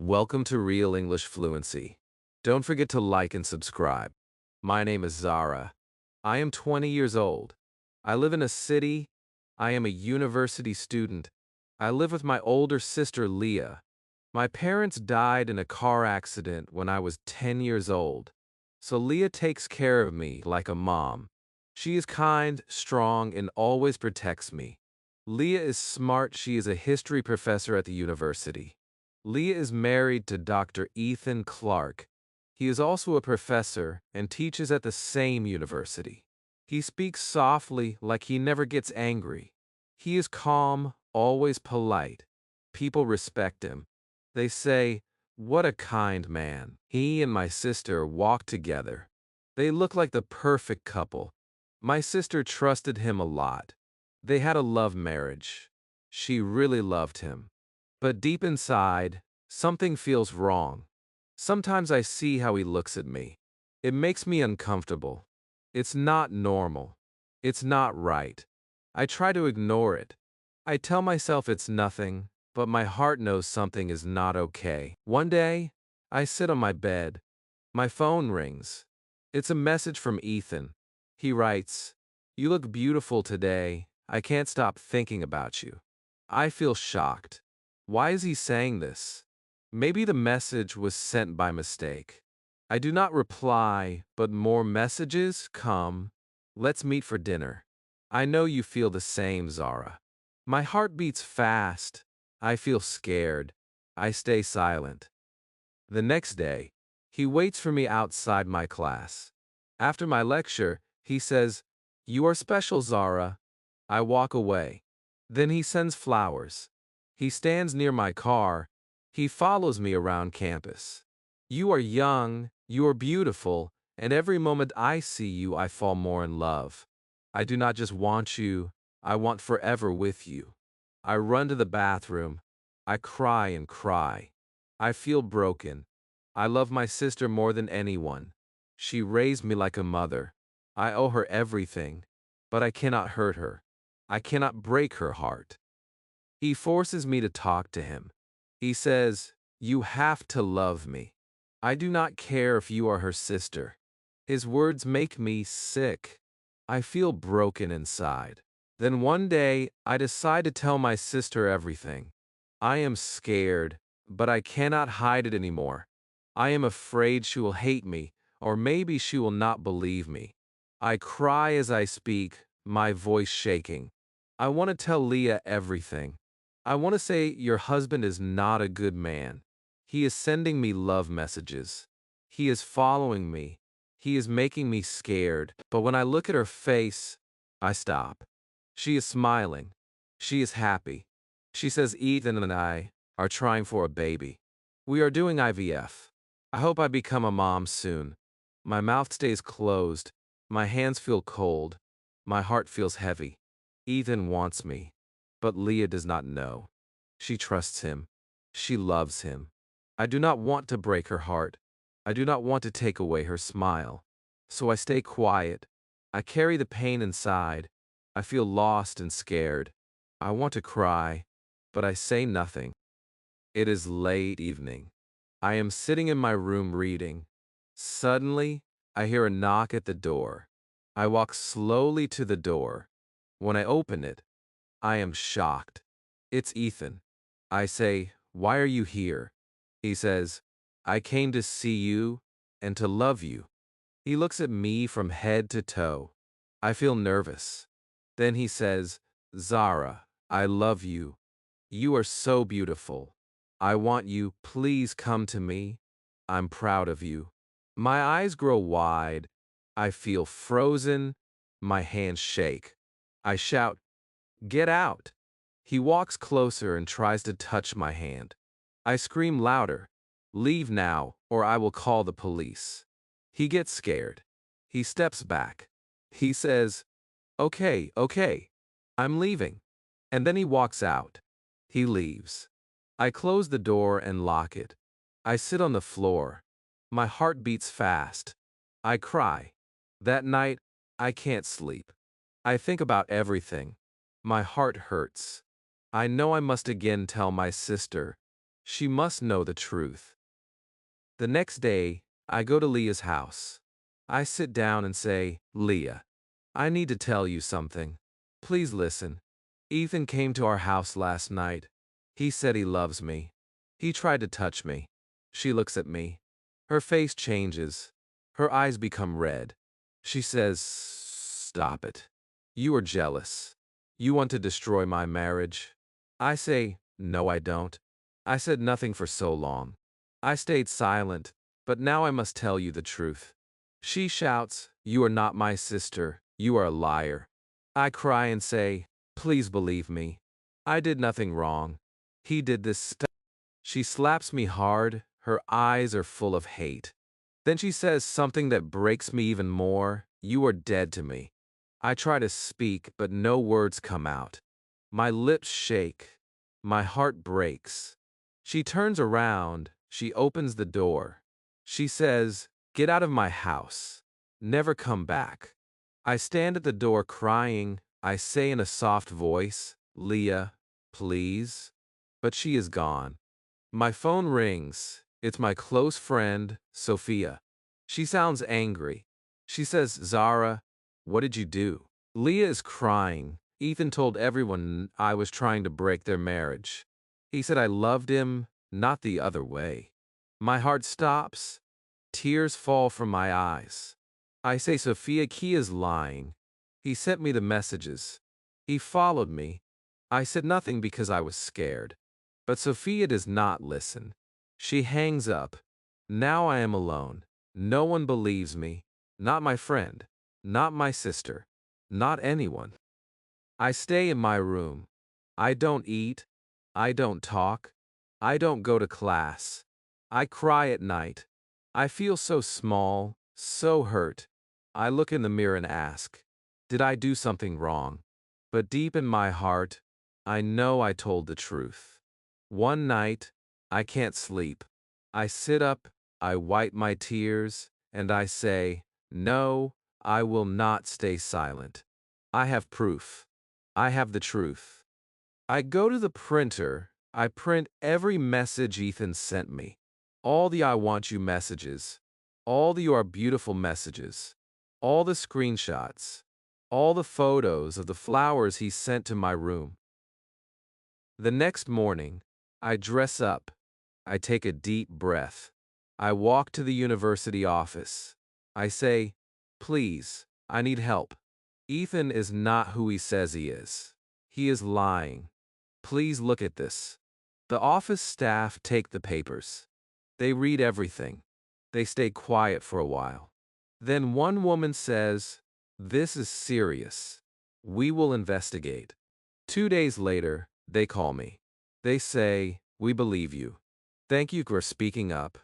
Welcome to Real English Fluency. Don't forget to like and subscribe. My name is Zara. I am 20 years old. I live in a city. I am a university student. I live with my older sister, Leah. My parents died in a car accident when I was 10 years old. So Leah takes care of me like a mom. She is kind, strong, and always protects me. Leah is smart. She is a history professor at the university. Leah is married to Dr. Ethan Clark. He is also a professor and teaches at the same university. He speaks softly, like he never gets angry. He is calm, always polite. People respect him. They say, "What a kind man." He and my sister walk together. They look like the perfect couple. My sister trusted him a lot. They had a love marriage. She really loved him. But deep inside, something feels wrong. Sometimes I see how he looks at me. It makes me uncomfortable. It's not normal. It's not right. I try to ignore it. I tell myself it's nothing, but my heart knows something is not okay. One day, I sit on my bed. My phone rings. It's a message from Ethan. He writes, "You look beautiful today. I can't stop thinking about you." I feel shocked. Why is he saying this? Maybe the message was sent by mistake. I do not reply, but more messages come. "Let's meet for dinner." I know you feel the same, Zara. My heart beats fast. I feel scared. I stay silent. The next day, he waits for me outside my class. After my lecture, he says, "You are special, Zara." I walk away. Then he sends flowers. He stands near my car. He follows me around campus. "You are young, you are beautiful, and every moment I see you, I fall more in love. I do not just want you, I want forever with you." I run to the bathroom. I cry and cry. I feel broken. I love my sister more than anyone. She raised me like a mother. I owe her everything, but I cannot hurt her. I cannot break her heart. He forces me to talk to him. He says, "You have to love me. I do not care if you are her sister." His words make me sick. I feel broken inside. Then one day, I decide to tell my sister everything. I am scared, but I cannot hide it anymore. I am afraid she will hate me, or maybe she will not believe me. I cry as I speak, my voice shaking. I want to tell Leah everything. I want to say, "Your husband is not a good man. He is sending me love messages. He is following me. He is making me scared." But when I look at her face, I stop. She is smiling. She is happy. She says Ethan and I are trying for a baby. We are doing IVF. I hope I become a mom soon. My mouth stays closed. My hands feel cold. My heart feels heavy. Ethan wants me, but Leah does not know. She trusts him. She loves him. I do not want to break her heart. I do not want to take away her smile. So I stay quiet. I carry the pain inside. I feel lost and scared. I want to cry, but I say nothing. It is late evening. I am sitting in my room reading. Suddenly, I hear a knock at the door. I walk slowly to the door. When I open it, I am shocked. It's Ethan. I say, "Why are you here?" He says, "I came to see you and to love you." He looks at me from head to toe. I feel nervous. Then he says, "Zara, I love you. You are so beautiful. I want you. Please come to me. I'm proud of you." My eyes grow wide. I feel frozen. My hands shake. I shout, "Get out!" He walks closer and tries to touch my hand. I scream louder, "Leave now, or I will call the police." He gets scared. He steps back. He says, "Okay, okay, I'm leaving." And then he walks out. He leaves. I close the door and lock it. I sit on the floor. My heart beats fast. I cry. That night, I can't sleep. I think about everything. My heart hurts. I know I must again tell my sister. She must know the truth. The next day, I go to Leah's house. I sit down and say, Leah, I need to tell you something. Please listen. Ethan came to our house last night. He said he loves me. He tried to touch me. She looks at me. Her face changes. Her eyes become red. She says, stop it. You are jealous. You want to destroy my marriage. I say, no, I don't. I said nothing for so long. I stayed silent, but now I must tell you the truth. She shouts, you are not my sister. You are a liar. I cry and say, please believe me. I did nothing wrong. He did this stuff. She slaps me hard. Her eyes are full of hate. Then she says something that breaks me even more. You are dead to me. I try to speak, but no words come out. My lips shake. My heart breaks. She turns around. She opens the door. She says, get out of my house. Never come back. I stand at the door crying. I say in a soft voice, Leah, please. But she is gone. My phone rings. It's my close friend, Sophia. She sounds angry. She says, Zara, what did you do? Leah is crying. Ethan told everyone I was trying to break their marriage. He said I loved him, not the other way. My heart stops. Tears fall from my eyes. I say Sophia Key is lying. He sent me the messages. He followed me. I said nothing because I was scared. But Sophia does not listen. She hangs up. Now I am alone. No one believes me. Not my friend. Not my sister. Not anyone. I stay in my room. I don't eat. I don't talk. I don't go to class. I cry at night. I feel so small, so hurt. I look in the mirror and ask, did I do something wrong? But deep in my heart, I know I told the truth. One night, I can't sleep. I sit up, I wipe my tears, and I say, no, I will not stay silent. I have proof. I have the truth. I go to the printer. I print every message Ethan sent me. All the I want you messages. All the you are beautiful messages. All the screenshots. All the photos of the flowers he sent to my room. The next morning, I dress up. I take a deep breath. I walk to the university office. I say, please, I need help. Ethan is not who he says he is. He is lying. Please look at this. The office staff take the papers. They read everything. They stay quiet for a while. Then one woman says, this is serious. We will investigate. 2 days later, they call me. They say, we believe you. Thank you for speaking up.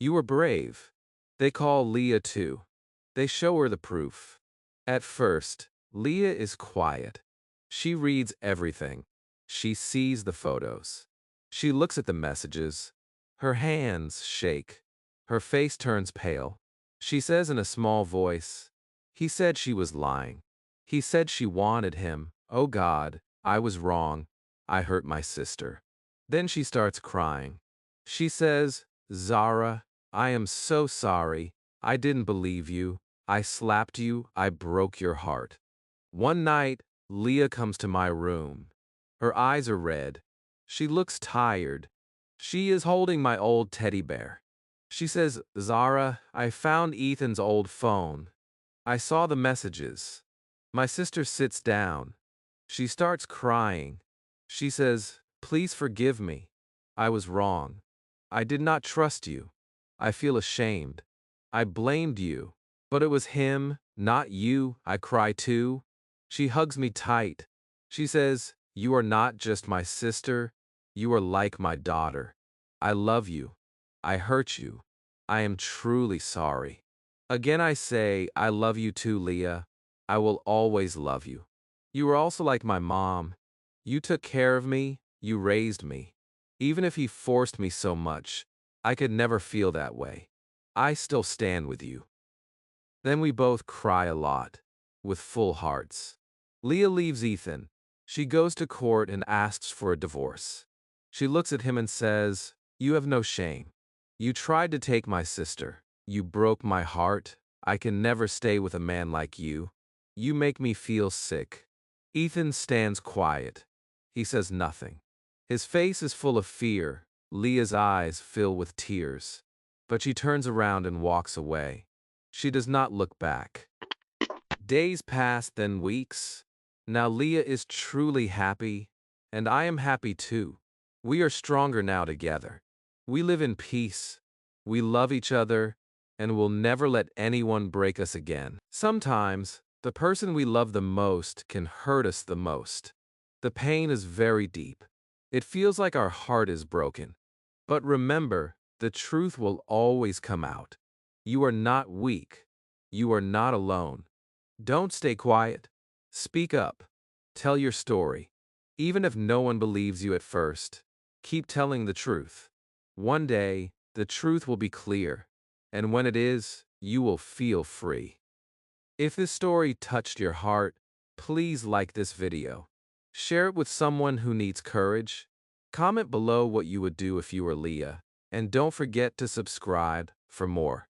You were brave. They call Leah too. They show her the proof. At first, Leah is quiet. She reads everything. She sees the photos. She looks at the messages. Her hands shake. Her face turns pale. She says in a small voice, he said she was lying. He said she wanted him. Oh God, I was wrong. I hurt my sister. Then she starts crying. She says, Zara, I am so sorry. I didn't believe you. I slapped you. I broke your heart. One night, Leah comes to my room. Her eyes are red. She looks tired. She is holding my old teddy bear. She says, Zara, I found Ethan's old phone. I saw the messages. My sister sits down. She starts crying. She says, please forgive me. I was wrong. I did not trust you. I feel ashamed. I blamed you. But it was him, not you. I cry too. She hugs me tight. She says, you are not just my sister. You are like my daughter. I love you. I hurt you. I am truly sorry. Again I say, I love you too, Leah. I will always love you. You are also like my mom. You took care of me. You raised me. Even if he forced me so much, I could never feel that way. I still stand with you. Then we both cry a lot, with full hearts. Leah leaves Ethan. She goes to court and asks for a divorce. She looks at him and says, You have no shame. You tried to take my sister. You broke my heart. I can never stay with a man like you. You make me feel sick. Ethan stands quiet. He says nothing. His face is full of fear. Leah's eyes fill with tears. But she turns around and walks away. She does not look back. Days pass, then weeks. Now Leah is truly happy, and I am happy too. We are stronger now together. We live in peace. We love each other, and will never let anyone break us again. Sometimes, the person we love the most can hurt us the most. The pain is very deep. It feels like our heart is broken. But remember, the truth will always come out. You are not weak. You are not alone. Don't stay quiet. Speak up. Tell your story. Even if no one believes you at first, keep telling the truth. One day, the truth will be clear, and when it is, you will feel free. If this story touched your heart, please like this video. Share it with someone who needs courage. Comment below what you would do if you were Leah, and don't forget to subscribe for more.